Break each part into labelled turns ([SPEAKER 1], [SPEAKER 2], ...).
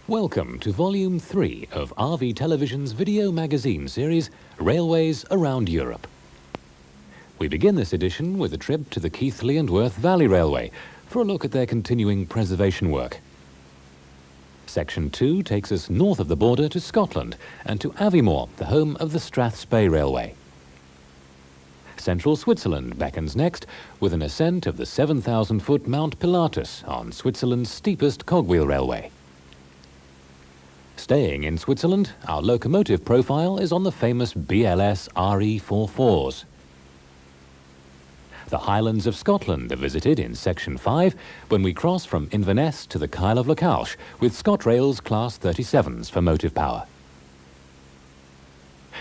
[SPEAKER 1] Welcome to Volume 3 of RV Television's video magazine series, Railways Around Europe. We begin this edition with a trip to the Keithley and Worth Valley Railway for a look at their continuing preservation work. Section 2 takes us north of the border to Scotland and to Aviemore, the home of the Strathspey Railway. Central Switzerland beckons next with an ascent of the 7,000-foot Mount Pilatus on Switzerland's steepest cogwheel railway. Staying in Switzerland, our locomotive profile is on the famous BLS Re 44s. The Highlands of Scotland are visited in Section 5 when we cross from Inverness to the Kyle of Lochalsh with ScotRail's Class 37s for motive power.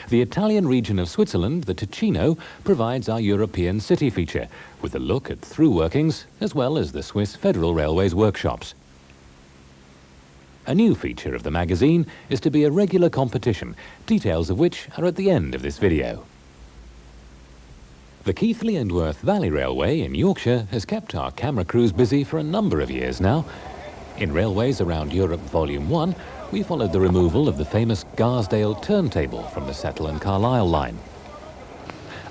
[SPEAKER 1] The Italian region of Switzerland, the Ticino, provides our European city feature with a look at through workings as well as the Swiss Federal Railway's workshops. A new feature of the magazine is to be a regular competition, details of which are at the end of this video. The Keithley and Worth Valley Railway in Yorkshire has kept our camera crews busy for a number of years now. In Railways Around Europe Volume 1, we followed the removal of the famous Garsdale turntable from the Settle and Carlisle line.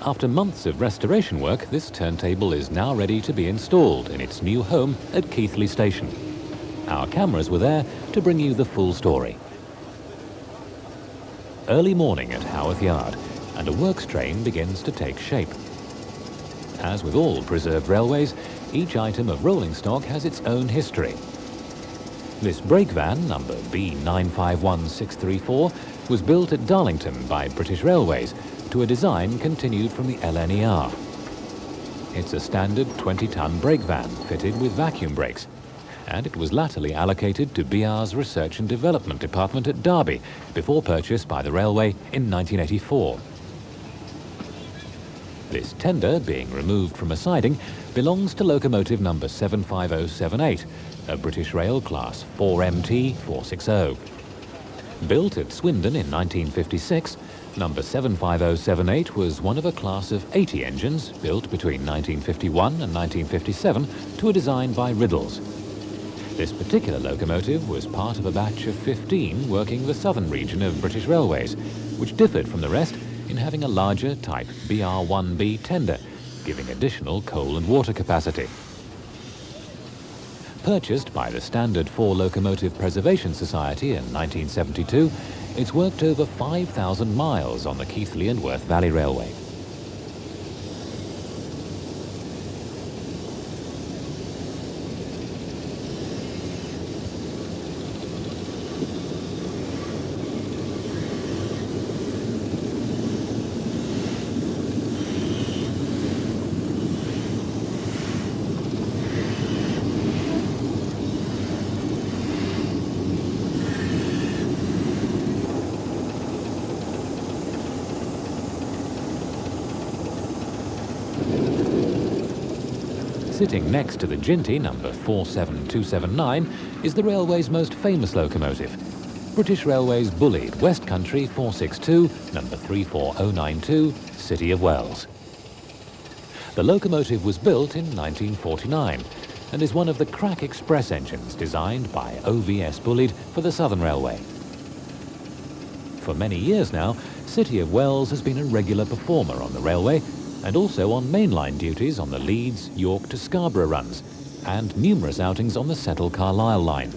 [SPEAKER 1] After months of restoration work, this turntable is now ready to be installed in its new home at Keithley Station. Our cameras were there to bring you the full story. Early morning at Haworth Yard, and a works train begins to take shape. As with all preserved railways, each item of rolling stock has its own history. This brake van, number B951634, was built at Darlington by British Railways to a design continued from the LNER. It's a standard 20-ton brake van fitted with vacuum brakes, and it was latterly allocated to BR's Research and Development Department at Derby before purchase by the railway in 1984. This tender, being removed from a siding, belongs to locomotive number 75078, a British Rail Class 4MT 460. Built at Swindon in 1956, number 75078 was one of a class of 80 engines built between 1951 and 1957 to a design by Riddles. This particular locomotive was part of a batch of 15 working the southern region of British Railways, which differed from the rest in having a larger Type BR1B tender, giving additional coal and water capacity. Purchased by the Standard 4 Locomotive Preservation Society in 1972, it's worked over 5,000 miles on the Keithley and Worth Valley Railway. Sitting next to the Ginty, number 47279, is the railway's most famous locomotive, British Railways Bullied West Country 462, number 34092, City of Wells. The locomotive was built in 1949 and is one of the crack express engines designed by O.B.E Bullied for the Southern Railway. For many years now, City of Wells has been a regular performer on the railway and also on mainline duties on the Leeds, York to Scarborough runs, and numerous outings on the Settle Carlisle line.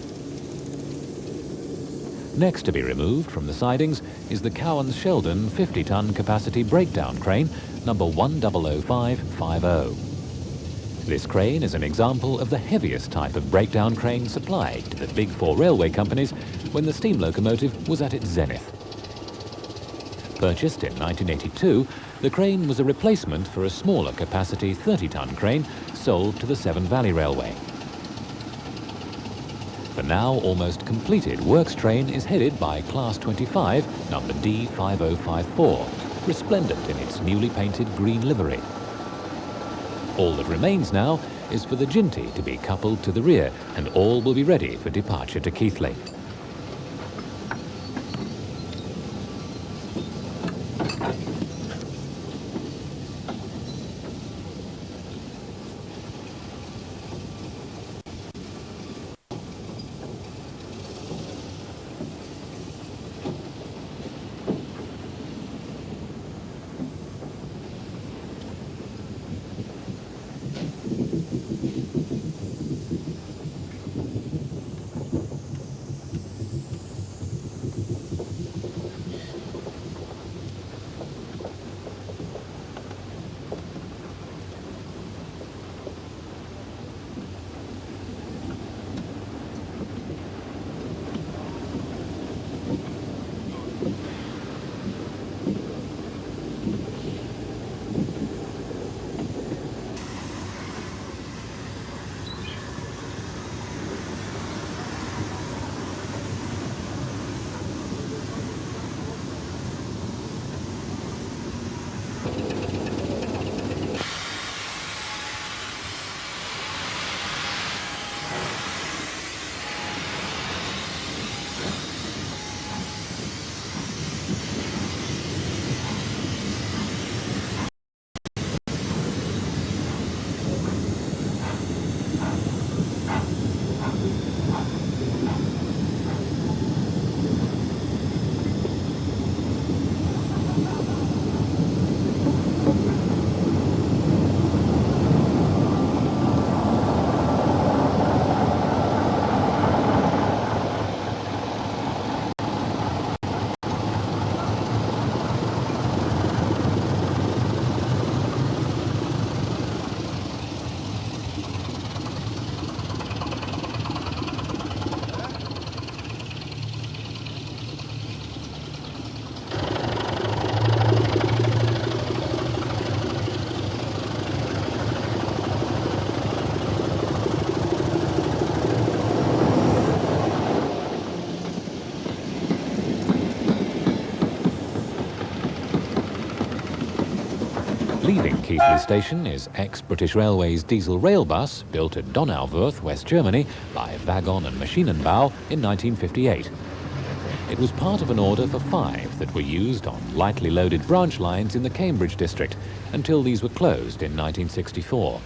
[SPEAKER 1] Next to be removed from the sidings is the Cowans Sheldon 50-ton capacity breakdown crane, number 100550. This crane is an example of the heaviest type of breakdown crane supplied to the Big Four railway companies when the steam locomotive was at its zenith. Purchased in 1982, the crane was a replacement for a smaller capacity 30-ton crane sold to the Severn Valley Railway. The now almost completed works train is headed by Class 25, number D5054, resplendent in its newly painted green livery. All that remains now is for the Ginty to be coupled to the rear, and all will be ready for departure to Keithley. Leaving Keithley station is ex-British Railways diesel rail bus built at Donauwörth, West Germany by Wagon and Maschinenbau in 1958. It was part of an order for 5 that were used on lightly loaded branch lines in the Cambridge district until these were closed in 1964.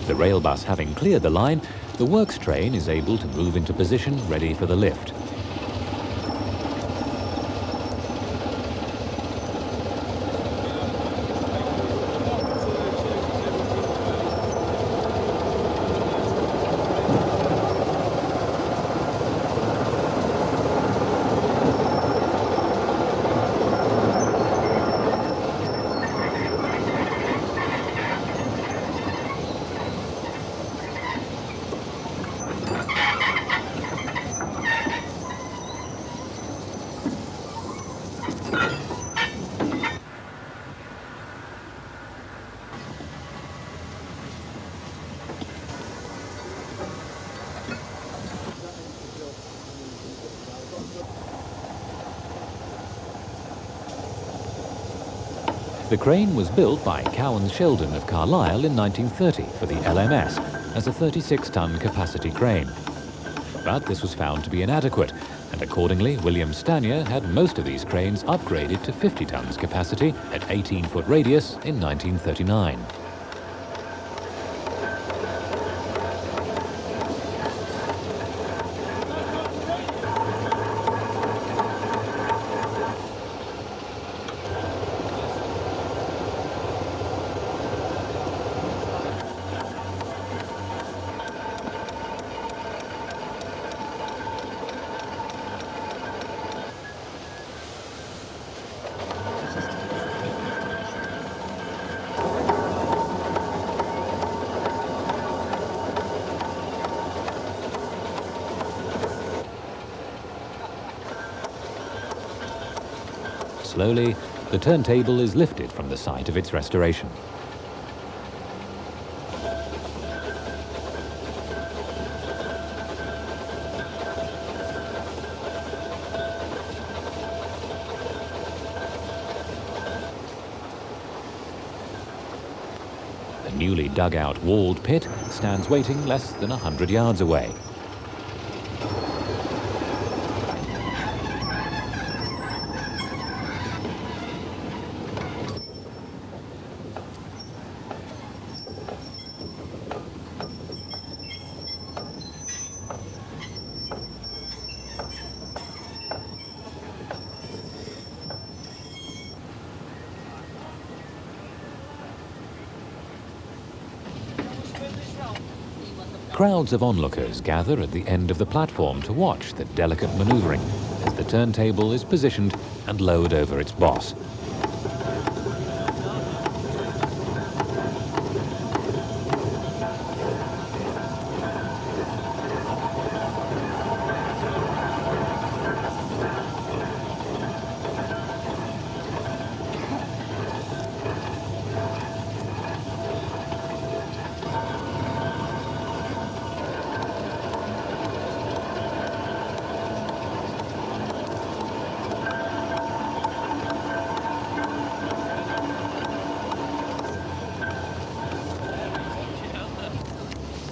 [SPEAKER 1] The rail bus having cleared the line, the works train is able to move into position ready for the lift. The crane was built by Cowan Sheldon of Carlisle in 1930 for the LMS as a 36-ton capacity crane. But this was found to be inadequate, and accordingly William Stanier had most of these cranes upgraded to 50 tons capacity at 18-foot radius in 1939. Slowly, the turntable is lifted from the site of its restoration. The newly dug-out walled pit stands waiting less than 100 yards away. Crowds of onlookers gather at the end of the platform to watch the delicate manoeuvring as the turntable is positioned and lowered over its boss.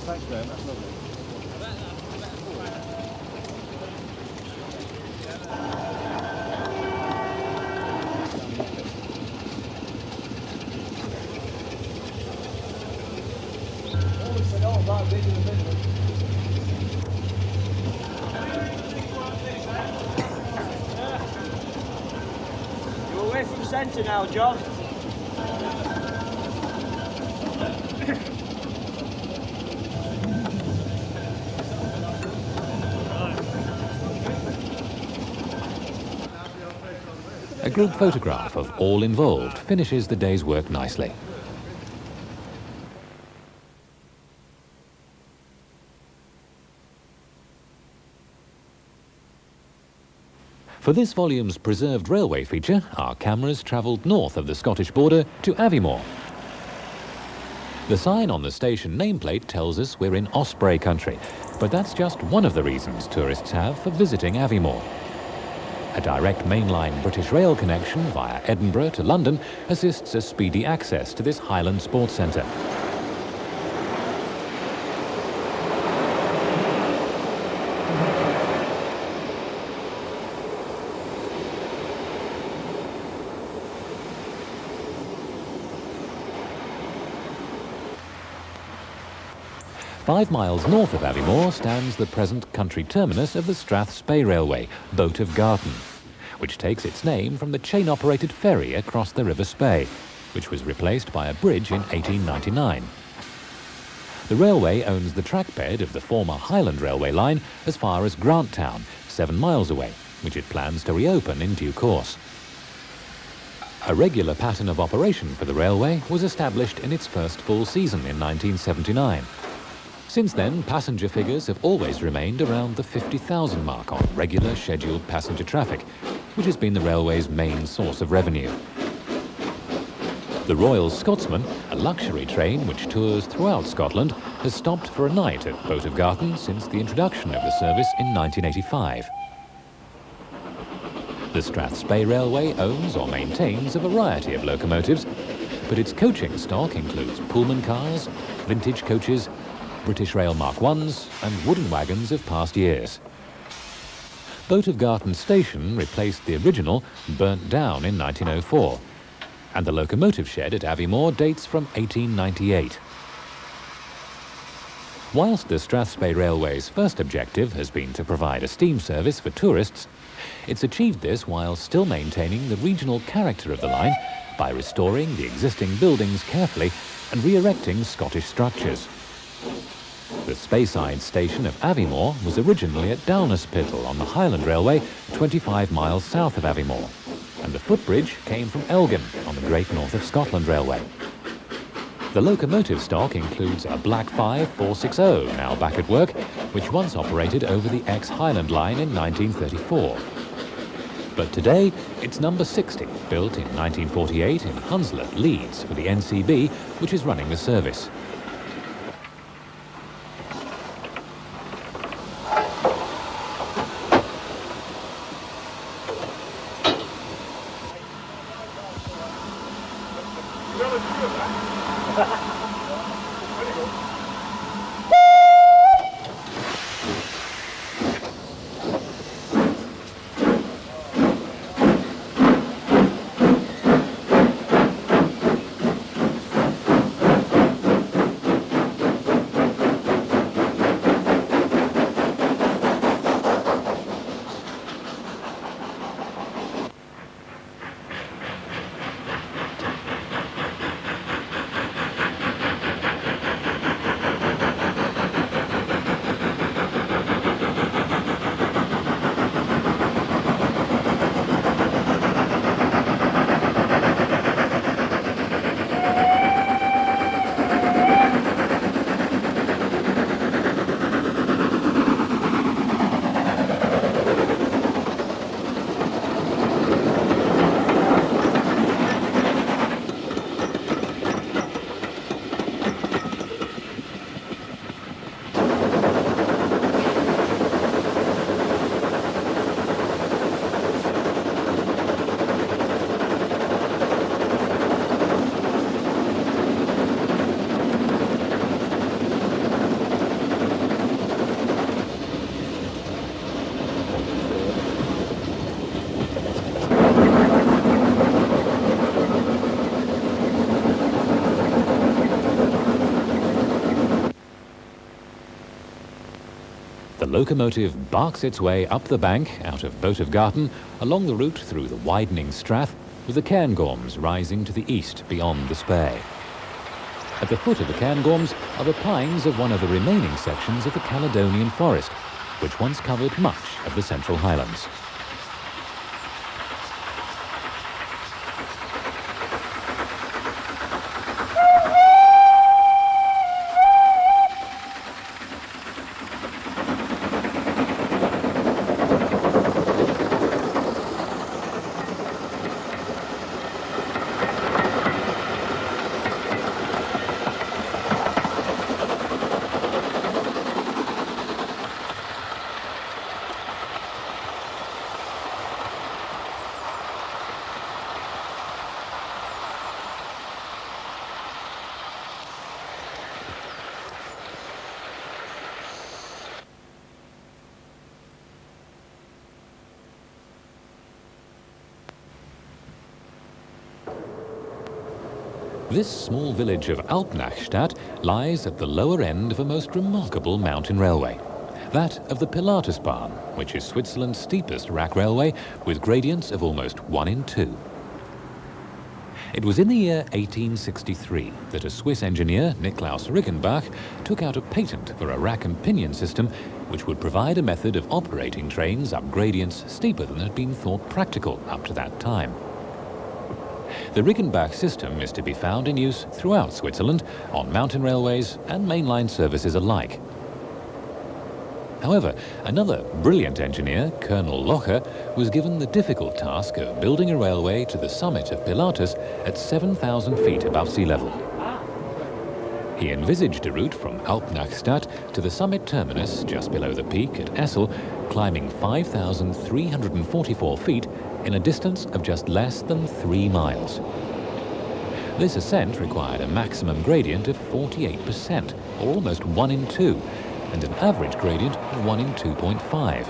[SPEAKER 2] Thanks, Dan. That's lovely.
[SPEAKER 3] You're away from centre now, John.
[SPEAKER 1] A group photograph of all involved finishes the day's work nicely. For this volume's preserved railway feature, our cameras travelled north of the Scottish border to Aviemore. The sign on the station nameplate tells us we're in Osprey country, But that's just one of the reasons tourists have for visiting Aviemore. A direct mainline British Rail connection via Edinburgh to London assists a speedy access to this Highland sports centre. Five miles north of Aviemore stands the present country terminus of the Strathspey Railway, Boat of Garten, which takes its name from the chain-operated ferry across the River Spey, which was replaced by a bridge in 1899. The railway owns the trackbed of the former Highland Railway line as far as Granttown, 7 miles away, which it plans to reopen in due course. A regular pattern of operation for the railway was established in its first full season in 1979. Since then, passenger figures have always remained around the 50,000 mark on regular scheduled passenger traffic, which has been the railway's main source of revenue. The Royal Scotsman, a luxury train which tours throughout Scotland, has stopped for a night at Boat of Garten since the introduction of the service in 1985. The Strathspey Railway owns or maintains a variety of locomotives, but its coaching stock includes Pullman cars, vintage coaches, British Rail Mark Is and wooden wagons of past years. Boat of Garten Station replaced the original, burnt down in 1904, and the locomotive shed at Aviemore dates from 1898. Whilst the Strathspey Railway's first objective has been to provide a steam service for tourists, it's achieved this while still maintaining the regional character of the line by restoring the existing buildings carefully and re-erecting Scottish structures. The Speyside station of Aviemore was originally at Downaspittle on the Highland Railway, 25 miles south of Aviemore, and the footbridge came from Elgin on the Great North of Scotland Railway. The locomotive stock includes a Black 5 460, now back at work, which once operated over the ex-Highland line in 1934. But today, it's number 60, built in 1948 in Hunslet, Leeds, for the NCB, which is running the service. The locomotive barks its way up the bank out of Boat of Garten along the route through the widening Strath, with the Cairngorms rising to the east beyond the Spey. At the foot of the Cairngorms are the pines of one of the remaining sections of the Caledonian Forest, which once covered much of the Central Highlands. This small village of Alpnachstadt lies at the lower end of a most remarkable mountain railway, that of the Pilatus Bahn, which is Switzerland's steepest rack railway with gradients of almost 1 in 2. It was in the year 1863 that a Swiss engineer, Niklaus Riggenbach, took out a patent for a rack and pinion system which would provide a method of operating trains up gradients steeper than had been thought practical up to that time. The Riggenbach system is to be found in use throughout Switzerland on mountain railways and mainline services alike. However, another brilliant engineer, Colonel Lochalsh, was given the difficult task of building a railway to the summit of Pilatus at 7,000 feet above sea level. He envisaged a route from Alpnachstadt to the summit terminus just below the peak at Essel, climbing 5,344 feet in a distance of just less than 3 miles. This ascent required a maximum gradient of 48%, or almost 1 in 2, and an average gradient of 1 in 2.5.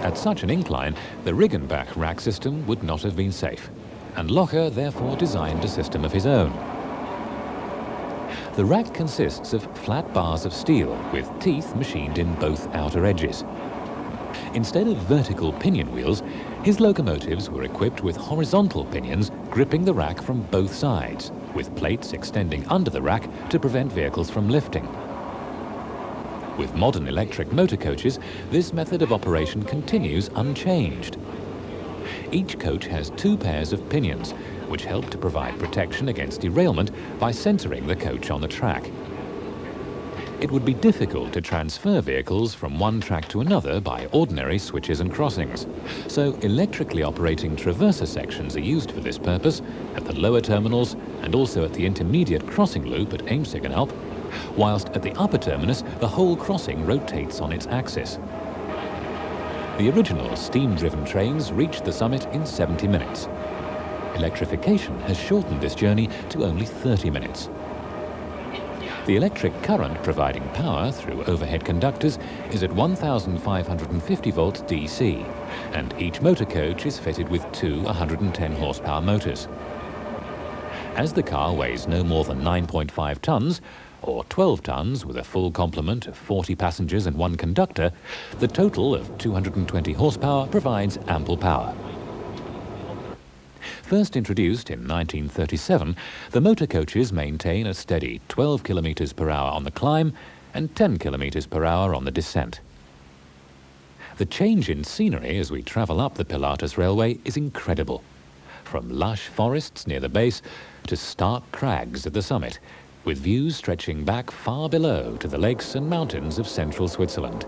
[SPEAKER 1] At such an incline, the Riggenbach rack system would not have been safe, and Lochalsh therefore designed a system of his own. The rack consists of flat bars of steel with teeth machined in both outer edges. Instead of vertical pinion wheels, his locomotives were equipped with horizontal pinions gripping the rack from both sides, with plates extending under the rack to prevent vehicles from lifting. With modern electric motor coaches, this method of operation continues unchanged. Each coach has 2 pairs of pinions, which help to provide protection against derailment by centering the coach on the track. It would be difficult to transfer vehicles from one track to another by ordinary switches and crossings, so electrically operating traverser sections are used for this purpose at the lower terminals and also at the intermediate crossing loop at Eemsigenalp, whilst at the upper terminus the whole crossing rotates on its axis. The original steam-driven trains reached the summit in 70 minutes. Electrification has shortened this journey to only 30 minutes. The electric current providing power through overhead conductors is at 1,550 volts DC, and each motor coach is fitted with 2 110 horsepower motors. As the car weighs no more than 9.5 tons, or 12 tons with a full complement of 40 passengers and 1 conductor, the total of 220 horsepower provides ample power. First introduced in 1937, the motor coaches maintain a steady 12 kilometers per hour on the climb and 10 kilometers per hour on the descent. The change in scenery as we travel up the Pilatus Railway is incredible. From lush forests near the base to stark crags at the summit, with views stretching back far below to the lakes and mountains of central Switzerland.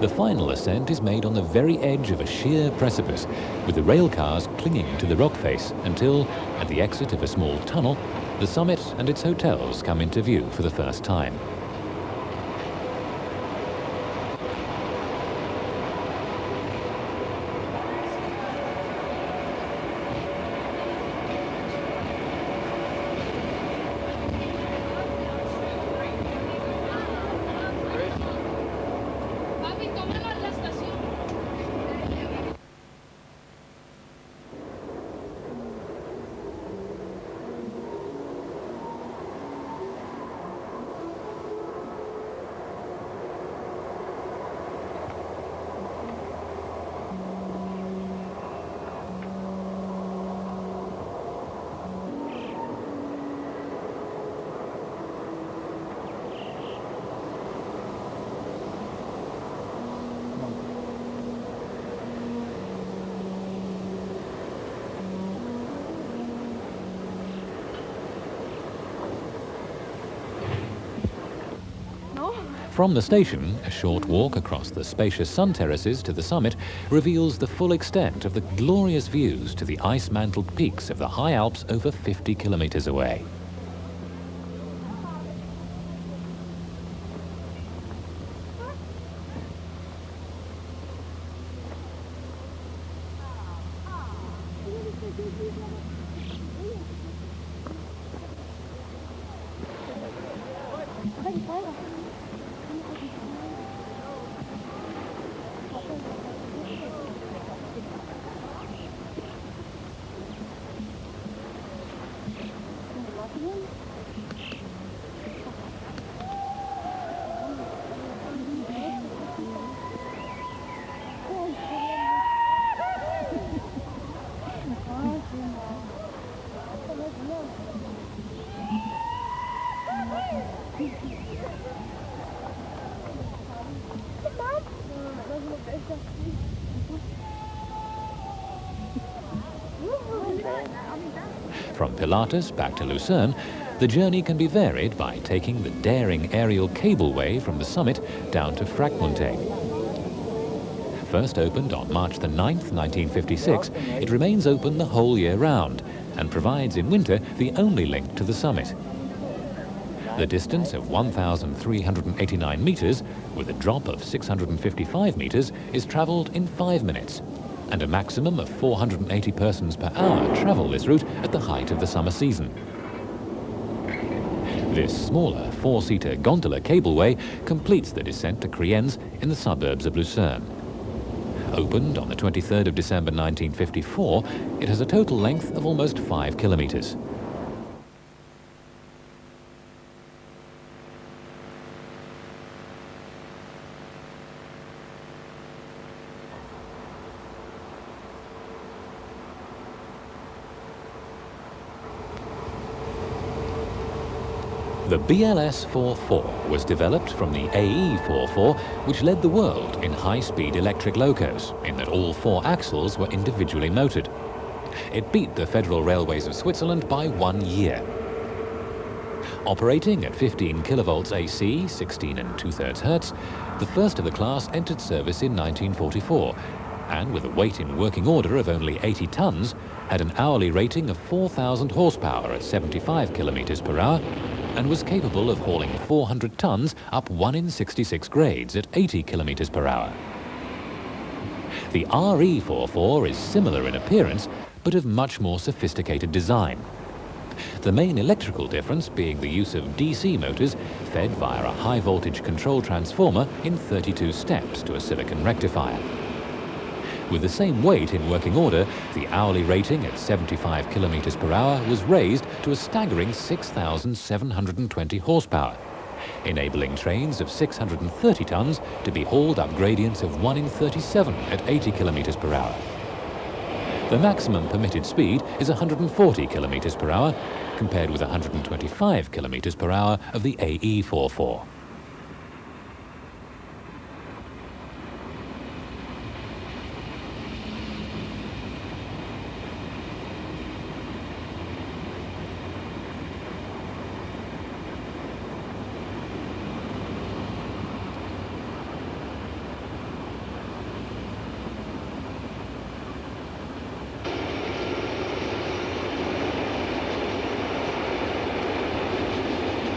[SPEAKER 1] The final ascent is made on the very edge of a sheer precipice, with the rail cars clinging to the rock face until, at the exit of a small tunnel, the summit and its hotels come into view for the first time. From the station, a short walk across the spacious sun terraces to the summit reveals the full extent of the glorious views to the ice-mantled peaks of the high Alps over 50 kilometers away. From Pilatus back to Lucerne, the journey can be varied by taking the daring aerial cableway from the summit down to Frackmontaine. First opened on March the 9th, 1956, it remains open the whole year round and provides in winter the only link to the summit. The distance of 1,389 metres, with a drop of 655 metres, is travelled in 5 minutes, and a maximum of 480 persons per hour travel this route at the height of the summer season. This smaller 4-seater gondola cableway completes the descent to Criens in the suburbs of Lucerne. Opened on the 23rd of December 1954, it has a total length of almost 5 kilometres. The BLS 44 was developed from the AE 44, which led the world in high-speed electric locos, in that all 4 axles were individually motored. It beat the Federal Railways of Switzerland by 1 year. Operating at 15 kilovolts AC, 16 2/3 Hertz, the first of the class entered service in 1944, and with a weight in working order of only 80 tons, had an hourly rating of 4,000 horsepower at 75 kilometers per hour, and was capable of hauling 400 tons up 1 in 66 grades at 80 kilometers per hour. The RE44 is similar in appearance, but of much more sophisticated design. The main electrical difference being the use of DC motors fed via a high-voltage control transformer in 32 steps to a silicon rectifier. With the same weight in working order, the hourly rating at 75 kilometers per hour was raised to a staggering 6,720 horsepower, enabling trains of 630 tons to be hauled up gradients of 1 in 37 at 80 kilometers per hour. The maximum permitted speed is 140 kilometers per hour, compared with 125 kilometers per hour of the AE44.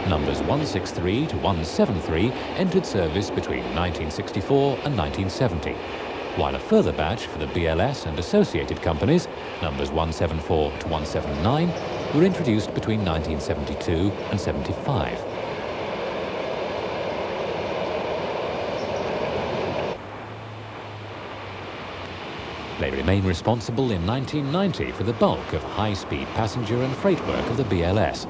[SPEAKER 1] Numbers 163 to 173 entered service between 1964 and 1970, while a further batch for the BLS and associated companies, numbers 174 to 179, were introduced between 1972 and 75. They remain responsible in 1990 for the bulk of high-speed passenger and freight work of the BLS.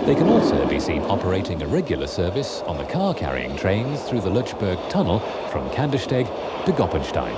[SPEAKER 1] They can also be seen operating a regular service on the car-carrying trains through the Lutschberg Tunnel from Kandersteg to Goppenstein.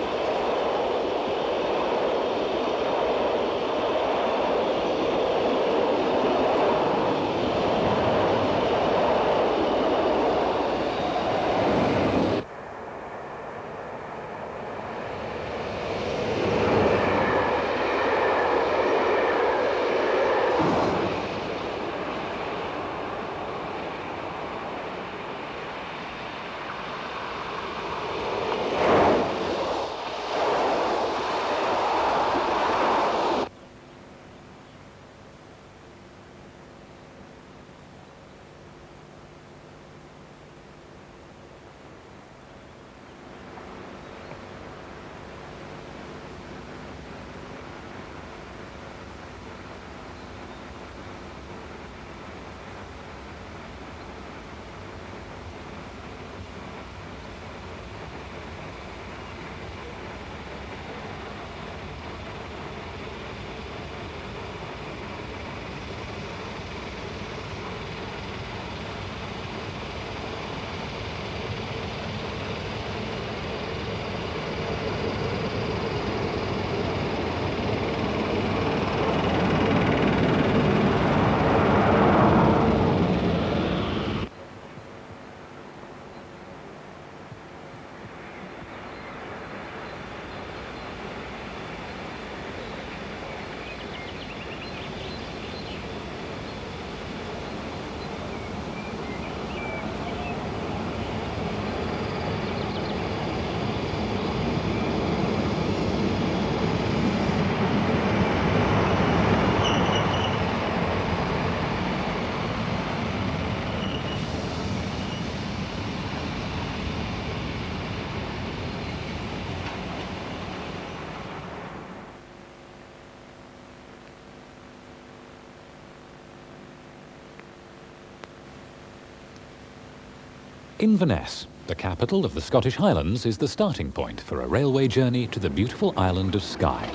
[SPEAKER 1] Inverness, the capital of the Scottish Highlands, is the starting point for a railway journey to the beautiful island of Skye.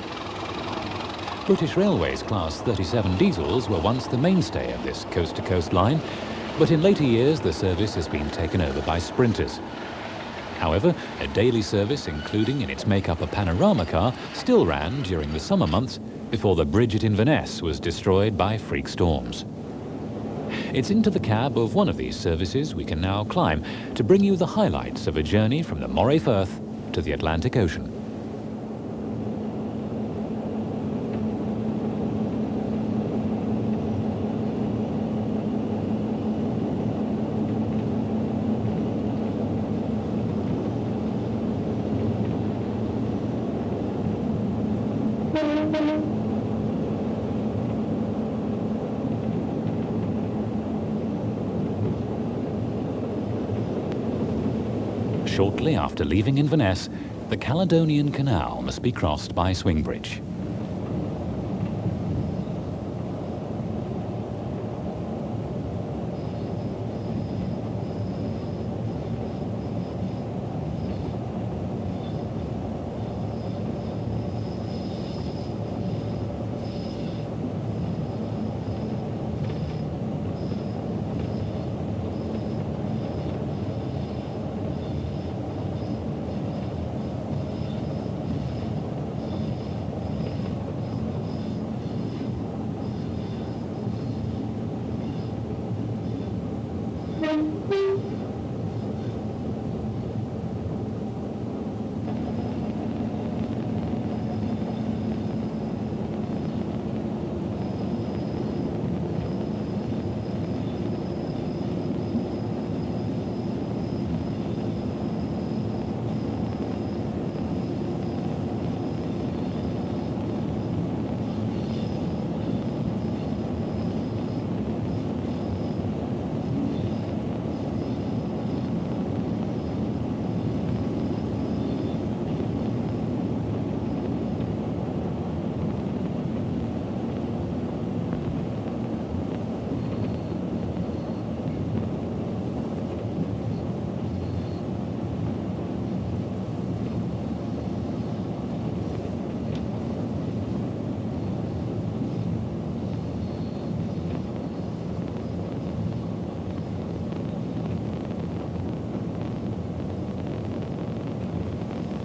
[SPEAKER 1] British Railways Class 37 diesels were once the mainstay of this coast-to-coast line, but in later years the service has been taken over by sprinters. However, a daily service, including in its makeup a panorama car, still ran during the summer months before the bridge at Inverness was destroyed by freak storms. It's into the cab of one of these services we can now climb to bring you the highlights of a journey from the Moray Firth to the Atlantic Ocean. Shortly after leaving Inverness, the Caledonian Canal must be crossed by swing bridge.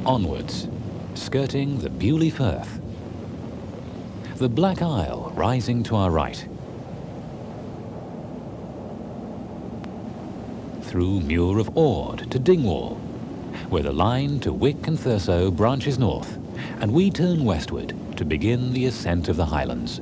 [SPEAKER 1] onwards, skirting the Bewley Firth. The Black Isle rising to our right. Through Muir of Ord to Dingwall, where the line to Wick and Thurso branches north, and we turn westward to begin the ascent of the Highlands.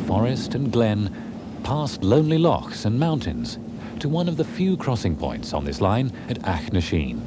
[SPEAKER 1] Forest and glen, past lonely lochs and mountains, to one of the few crossing points on this line at Achnasheen.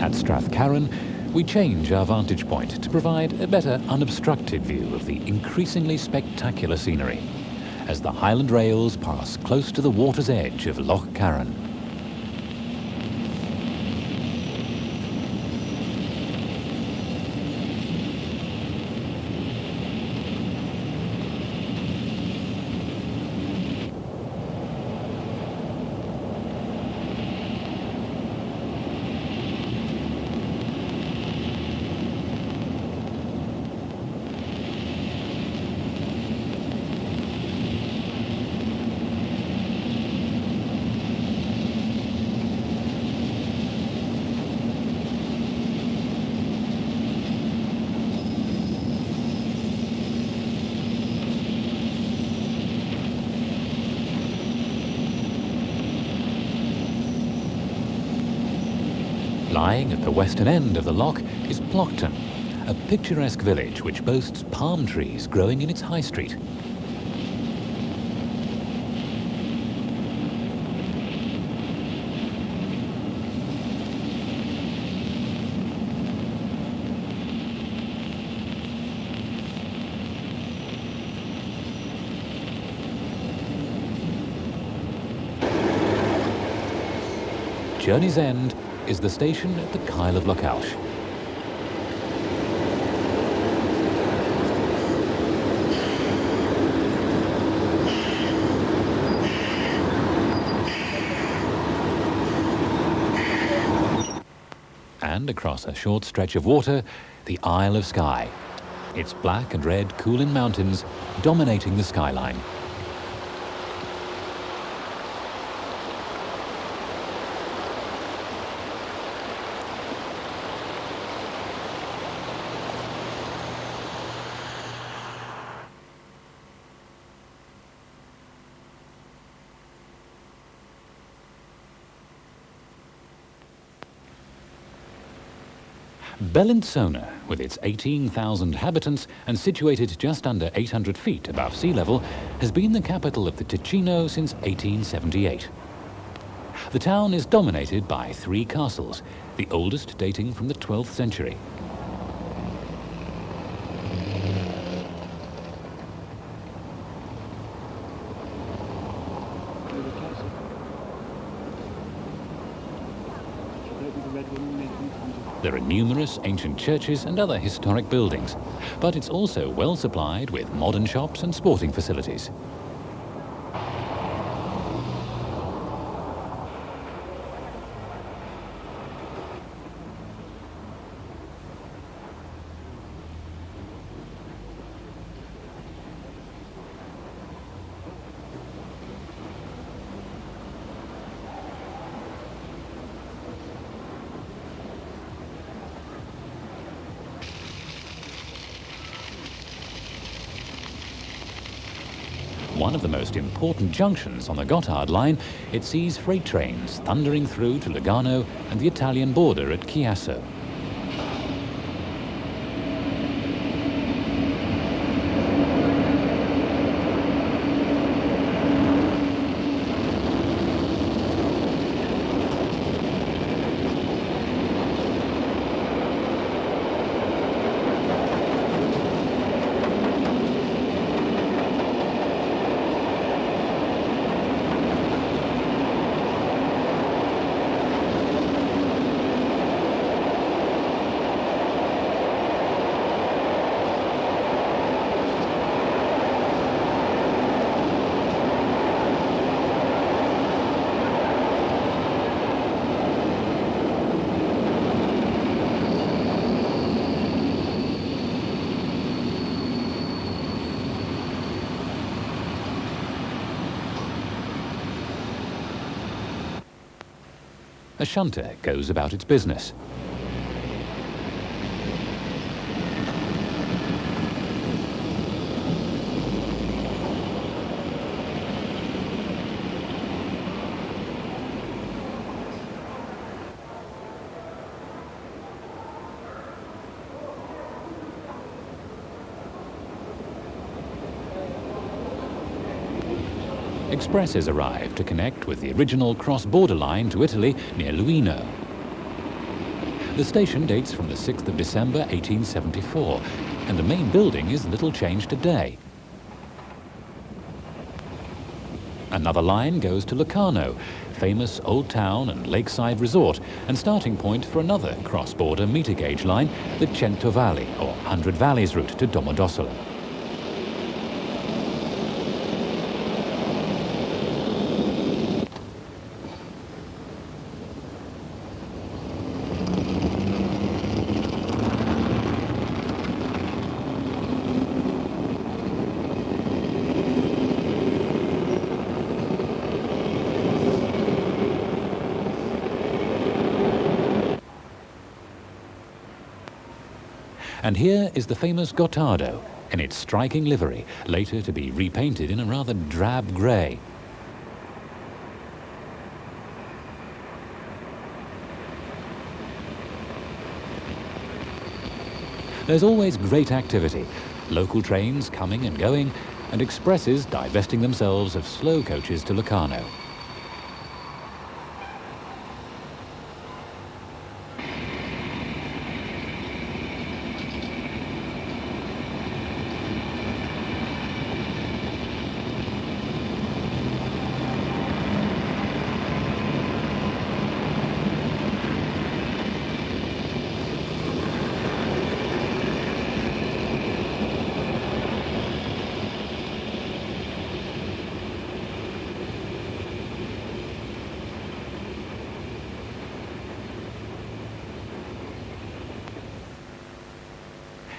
[SPEAKER 1] At Strathcarron, we change our vantage point to provide a better unobstructed view of the increasingly spectacular scenery as the Highland rails pass close to the water's edge of Loch Carron. Lying at the western end of the loch is Plockton, a picturesque village which boasts palm trees growing in its high street. Journey's End is the station at the Kyle of Lochalsh. And across a short stretch of water, the Isle of Skye. Its black and red Coolin Mountains dominating the skyline. Bellinzona, with its 18,000 inhabitants and situated just under 800 feet above sea level, has been the capital of the Ticino since 1878. The town is dominated by 3 castles, the oldest dating from the 12th century. There are numerous ancient churches and other historic buildings, but it's also well supplied with modern shops and sporting facilities. One of the most important junctions on the Gotthard line, it sees freight trains thundering through to Lugano and the Italian border at Chiasso. A shunter goes about its business. Expresses arrive to connect with the original cross-border line to Italy near Luino. The station dates from the 6th of December 1874, and the main building is little changed today. Another line goes to Locarno, famous old town and lakeside resort, and starting point for another cross-border meter gauge line, the Cento Valli, or 100 Valleys route to Domodossola. And here is the famous Gottardo, in its striking livery, later to be repainted in a rather drab grey. There's always great activity, local trains coming and going, and expresses divesting themselves of slow coaches to Locarno.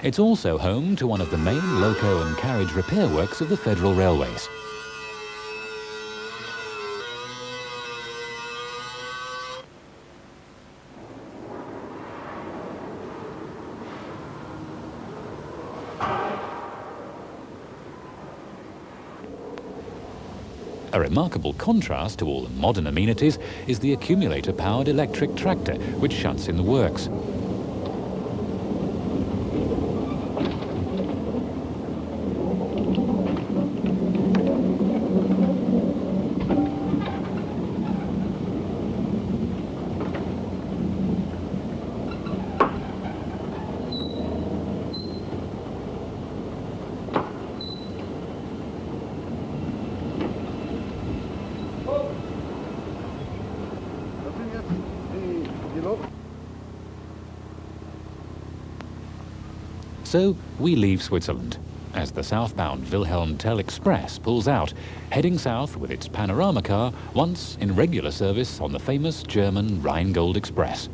[SPEAKER 1] It's also home to one of the main loco and carriage repair works of the Federal Railways. A remarkable contrast to all the modern amenities is the accumulator-powered electric tractor, which shuts in the works. So we leave Switzerland as the southbound Wilhelm Tell Express pulls out, heading south with its panorama car, once in regular service on the famous German Rheingold Express.